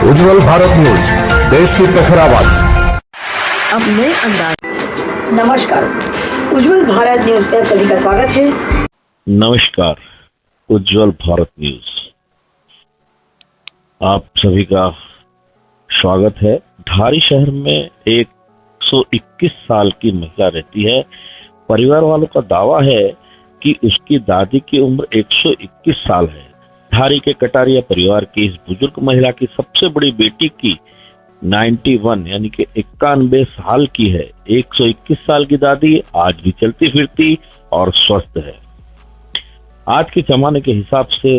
उज्जवल Bharat news, देश की प्रखर आवाज। अब नए अंदाज। नमस्कार, उज्जवल भारत न्यूज पे सभी का स्वागत है। नमस्कार, उज्जवल भारत न्यूज, आप सभी का स्वागत है। धारी शहर में 121 साल की महिला रहती है। परिवार वालों का दावा है कि उसकी दादी की उम्र 121 साल है। धारी के कटारिया परिवार की इस बुजुर्ग महिला की सबसे बड़ी बेटी की 91 यानी कि 91 साल की है। 121 साल की दादी आज भी चलती फिरती और स्वस्थ है। आज के जमाने के हिसाब से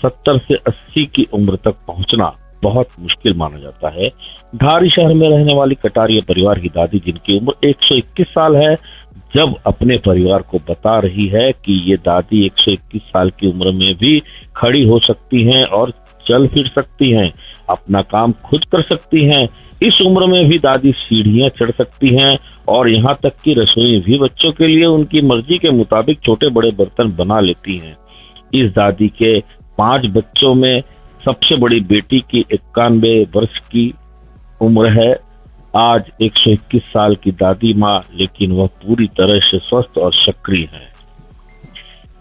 70 से 80 की उम्र तक पहुंचना बहुत मुश्किल माना जाता है। धारी शहर में रहने वाली कटारिया परिवार की दादी, जिनकी उम्र 121 साल है, जब अपने परिवार को बता रही है कि ये दादी 121 साल की उम्र में भी खड़ी हो सकती हैं और चल फिर सकती हैं, अपना काम खुद कर सकती हैं। इस उम्र में भी दादी सीढ़ियां चढ़ सकती हैं और यहाँ तक कि रसोई भी बच्चों के लिए उनकी मर्जी के मुताबिक छोटे बड़े बर्तन बना लेती हैं। इस दादी के 5 बच्चों में सबसे बड़ी बेटी की 91 वर्ष की उम्र है। आज 121 साल की दादी माँ, लेकिन वह पूरी तरह से स्वस्थ और सक्रिय है।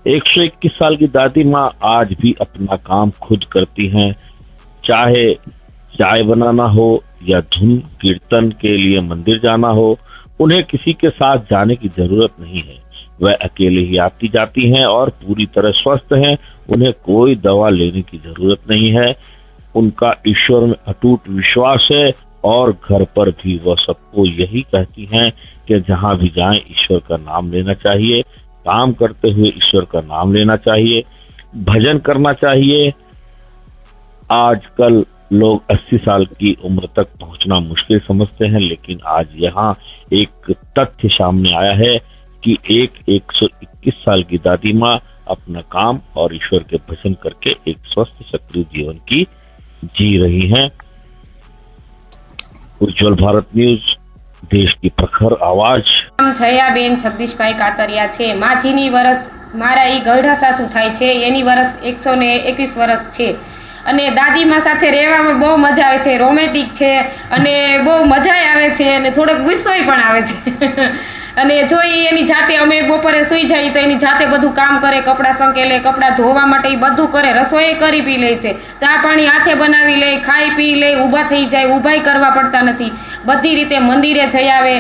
121 साल की दादी माँ आज भी अपना काम खुद करती हैं, चाहे चाय बनाना हो या धुन कीर्तन के लिए मंदिर जाना हो। उन्हें किसी के साथ जाने की जरूरत नहीं है। वह अकेले ही आती जाती हैं और पूरी तरह स्वस्थ हैं। उन्हें कोई दवा लेने की जरूरत नहीं है। उनका ईश्वर में अटूट विश्वास है और घर पर भी वह सबको यही कहती हैं कि जहां भी जाएं ईश्वर का नाम लेना चाहिए, काम करते हुए ईश्वर का नाम लेना चाहिए, भजन करना चाहिए। आजकल लोग 80 साल की उम्र तक पहुंचना मुश्किल समझते हैं, लेकिन आज यहाँ एक तथ्य सामने आया है कि 121 साल की दादी माँ अपना काम और ईश्वर के भजन करके एक स्वस्थ सक्रिय जीवन की जी रही हैं। उज्जवल भारत न्यूज, देश की प्रखर आवाज। छयाबेन जगदीशભાઈ કાતરિયા છે। માજીની વરસ મારા ઈ ગઢા સાસુ થાય છે, એની વરસ 121 વર્ષ છે અને દાદીમા સાથે રહેવામાં બહુ મજા આવે છે। રોમેન્ટિક છે અને બહુ મજા આવે છે અને થોડોક ગુસ્સોય પણ આવે છે અને જો એની જાતે અમે બપોરે સૂઈ જઈએ તો એની જાતે બધું કામ કરે, કપડાં સંકેલે, કપડાં ધોવા માટે એ બધું કરે, રસોઈ કરી પી લે છે, ચા પાણી હાથે બનાવી લે, ખાઈ પી લે, ઊભા થઈ જાય, ઊભાઈ કરવા પડતા નથી, બધી રીતે મંદિરે જઈ આવે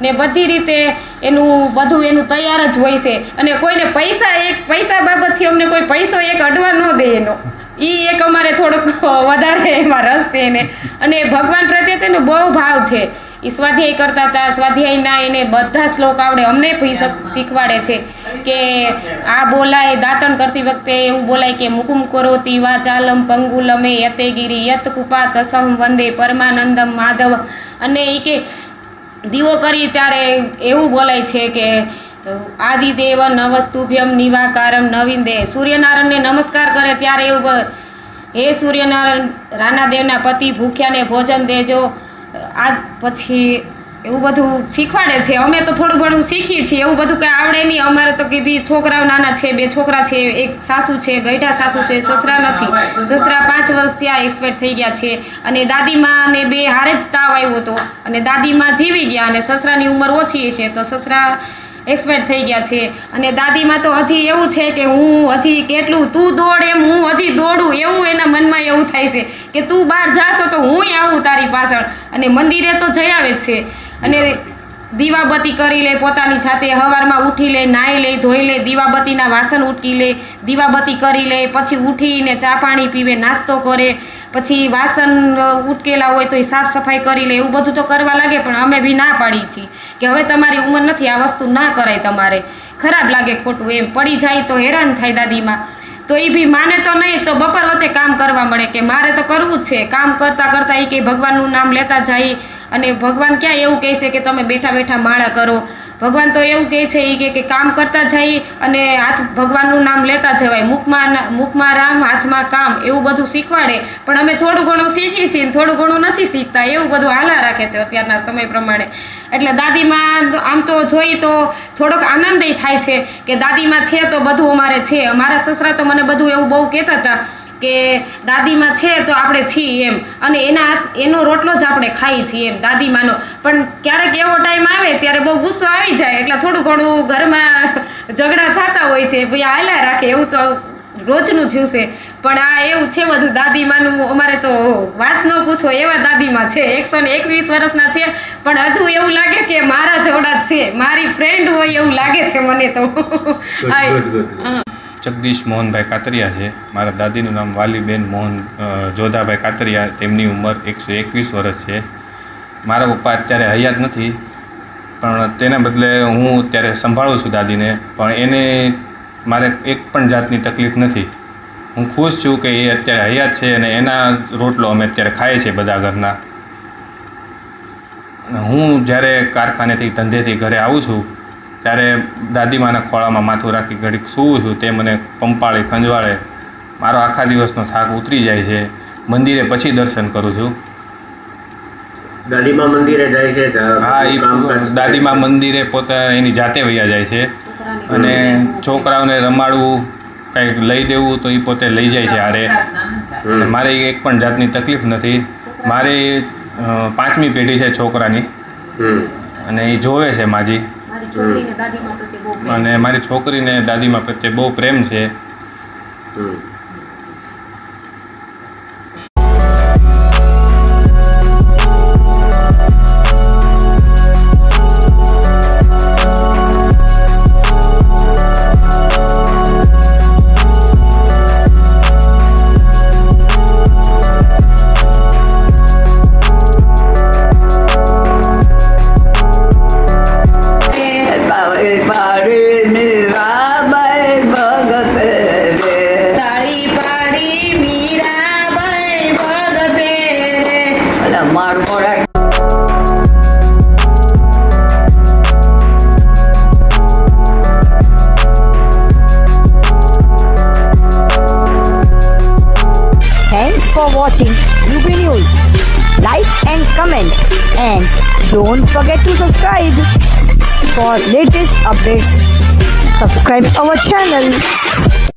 ને બધી રીતે એનું બધું એનું તૈયાર જ હોય છે અને કોઈને પૈસા બાબતથી અમને કોઈ પૈસો એક અડવા ન દે એનો, એ એક અમારે થોડોક વધારે એમાં રસ છે એને અને ભગવાન પ્રત્યે તેનો બહુ ભાવ છે। એ સ્વાધ્યાય કરતા હતા, સ્વાધ્યાયના એને બધા શ્લોક આવડે, અમને શીખવાડે છે કે આ બોલાય, દાંતણ કરતી વખતે એવું બોલાય કે મુકુમ કરોતિ વાચાલમ પંગુલમે યતેગીરી યત કૃપા તસહમ વંદે પરમાનંદમ માધવ અને એ કે દીવો કરી ત્યારે એવું બોલાય છે કે આદિદેવ નવસ્તુભ્યમ નિવાકારમ નવીન દે। સૂર્યનારાયણને નમસ્કાર કરે ત્યારે એવું, હે સૂર્યનારાયણ, રાણાદેવના પતિ ભૂખ્યાને ભોજન દેજો। આ પછી એવું બધું શીખવાડે છે। અમે તો થોડું ઘણું શીખીએ છીએ, એવું બધું કંઈ આવડે નહીં। અમારે તો કે બી છોકરાઓ નાના છે, 2 છોકરા છે, એક સાસુ છે, ગઈઢા સાસુ છે, સસરા નથી। સસરા 5 વર્ષ ત્યાં એક્સપાયર થઈ ગયા છે અને દાદીમાને 2 હારે જ તાવ આવ્યો હતો અને દાદીમા જીવી ગયા અને સસરાની ઉંમર ઓછી છે તો સસરા એક્સપાયર થઈ ગયા છે અને દાદીમાં તો હજી એવું છે કે હું હજી કેટલું તું દોડ એમ હું હજી દોડું, એવું એના મનમાં એવું થાય છે કે તું બહાર જાશો તો હું આવું તારી પાછળ અને મંદિરે તો જઈ આવે જ છે અને દીવાબત્તી કરી લે, પોતાની જાતે સવારમાં ઉઠી લે, નાહી લે, ધોઈ લે, દીવાબત્તીના વાસણ ઉટકી લે, દીવાબત્તી કરી લે, પછી ઉઠીને ચા પાણી પીવે, નાસ્તો કરે, પછી વાસણ ઉટકેલા હોય તો એ સાફ સફાઈ કરી લે, એવું બધું તો કરવા લાગે। પણ અમે બી ના પાડી છીએ કે હવે તમારી ઉંમર નથી, આ વસ્તુ ના કરાય, તમારે ખરાબ લાગે, ખોટું એમ પડી જાય તો હેરાન થાય દાદીમાં। તો એ બી માને તો નહીં તો બપોર વચ્ચે કામ કરવા મળે કે મારે તો કરવું જ છે। કામ કરતાં કરતાં એ કે ભગવાનનું નામ લેતા જાય અને ભગવાન ક્યાં એવું કહે છે કે તમે બેઠા બેઠા માળા કરો। ભગવાન તો એવું કહે છે એ કે કામ કરતા જઈ અને હાથ ભગવાનનું નામ લેતા જવાય, મુખમાં રામ હાથમાં કામ, એવું બધું શીખવાડે। પણ અમે થોડું ઘણું શીખીએ છીએ, થોડું ઘણું નથી શીખતા, એવું બધું હાલા રાખે છે અત્યારના સમય પ્રમાણે। એટલે દાદીમાં આમ તો જોઈ તો થોડોક આનંદય થાય છે કે દાદીમાં છે તો બધું અમારે છે। અમારા સસરા તો મને બધું એવું બહુ કહેતા હતા કે દાદીમાં છે તો આપણે છીએ એમ, અને એનો રોટલો જ આપણે ખાઈ છીએ એમ દાદીમાનો. પણ ક્યારેક એવો ટાઈમ આવે ત્યારે બહુ ગુસ્સો આવી જાય એટલે થોડું ઘણું ઘરમાં ઝઘડા થતા હોય છે, ભાઈ હાલ્યા રાખે, એવું તો રોજનું થયું છે. પણ આ એવું છે બધું દાદીમાનું, અમારે તો વાત ન પૂછો એવા દાદીમાં છે. 121 વર્ષના છે પણ હજુ એવું લાગે કે મારા જોડા જ છે, મારી ફ્રેન્ડ હોય એવું લાગે છે મને તો. જગદીશ મોહનભાઈ કાતરિયા છે. મારા દાદીનું નામ વાલીબેન મોહન જોધાભાઈ કાતરિયા, તેમની ઉંમર 121 વર્ષ છે. મારા પપ્પા અત્યારે હયાત નથી, પણ તેના બદલે હું અત્યારે સંભાળું છું દાદીને, પણ એને મારે એક પણ જાતની તકલીફ નથી. હું ખુશ છું કે એ અત્યારે હયાત છે અને એના રોટલો અમે અત્યારે ખાઈએ છીએ બધા ઘરના. હું જ્યારે કારખાનેથી ધંધેથી ઘરે આવું છું ત્યારે દાદીમાના ખોળામાં માથું રાખી ઘડીક સૂવું છું, તે મને પંપાળી ખંજવાળે, મારો આખા દિવસનો થાક ઉતરી જાય છે. મંદિરે પછી દર્શન કરું છું. દાદીમાં મંદિરે જાય છે? હા, એ દાદીમાં મંદિરે પોતે એની જાતે વયા જાય છે, અને છોકરાઓને રમાડવું, કંઈક લઈ દેવું તો એ પોતે લઈ જાય છે હારે. અને મારે એક પણ જાતની તકલીફ નથી. મારી 5મી પેઢી છે છોકરાની, અને એ જોવે છે માજી, અને મારી છોકરીને દાદીમાં પ્રત્યે બહુ પ્રેમ છે. Thanks for watching UB News. Like and comment, and don't forget to subscribe for latest updates. Subscribe our channel.